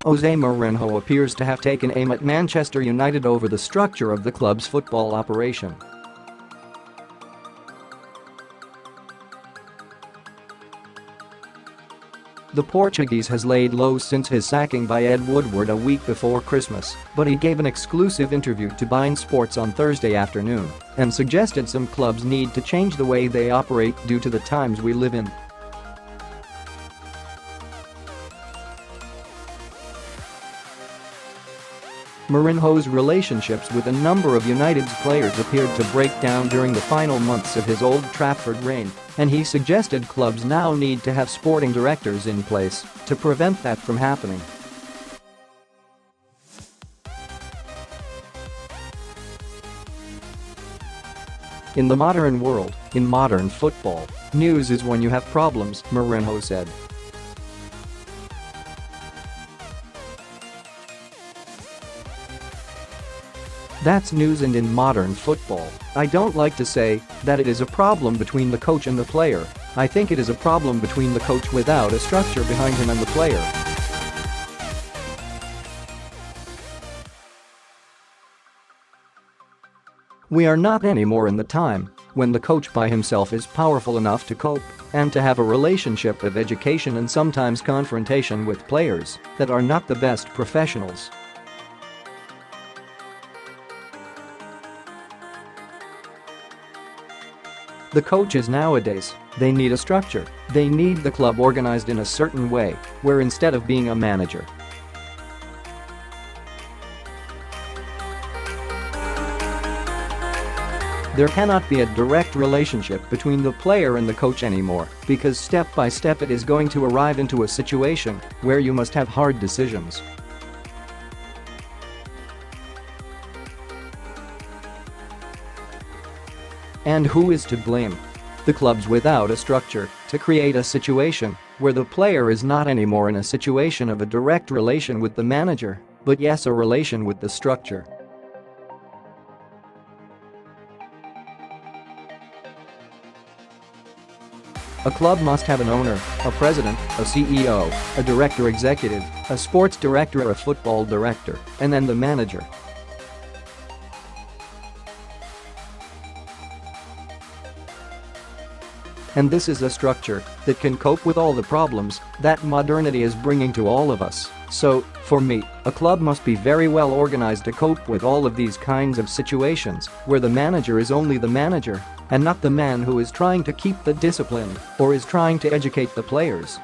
Jose Mourinho appears to have taken aim at Manchester United over the structure of the club's football operation. The Portuguese has laid low since his sacking by Ed Woodward a week before Christmas, but he gave an exclusive interview to beIN Sports on Thursday afternoon and suggested some clubs need to change the way they operate due to the times we live in. Mourinho's relationships with a number of United's players appeared to break down during the final months of his Old Trafford reign, and he suggested clubs now need to have sporting directors in place to prevent that from happening. In the modern world, in modern football, news is when you have problems, Mourinho said. That's news, and in modern football, I don't like to say that it is a problem between the coach and the player. I think it is a problem between the coach without a structure behind him and the player. We are not anymore in the time when the coach by himself is powerful enough to cope and to have a relationship of education and sometimes confrontation with players that are not the best professionals. The coaches nowadays, they need a structure. They need the club organized in a certain way, where instead of being a manager, there cannot be a direct relationship between the player and the coach anymore, because step by step it is going to arrive into a situation where you must have hard decisions. And who is to blame? The clubs without a structure to create a situation where the player is not anymore in a situation of a direct relation with the manager, but yes, a relation with the structure. A club must have an owner, a president, a CEO, a director executive, a sports director, a football director, and then the manager. And this is a structure that can cope with all the problems that modernity is bringing to all of us. So, for me, a club must be very well organized to cope with all of these kinds of situations where the manager is only the manager and not the man who is trying to keep the discipline or is trying to educate the players.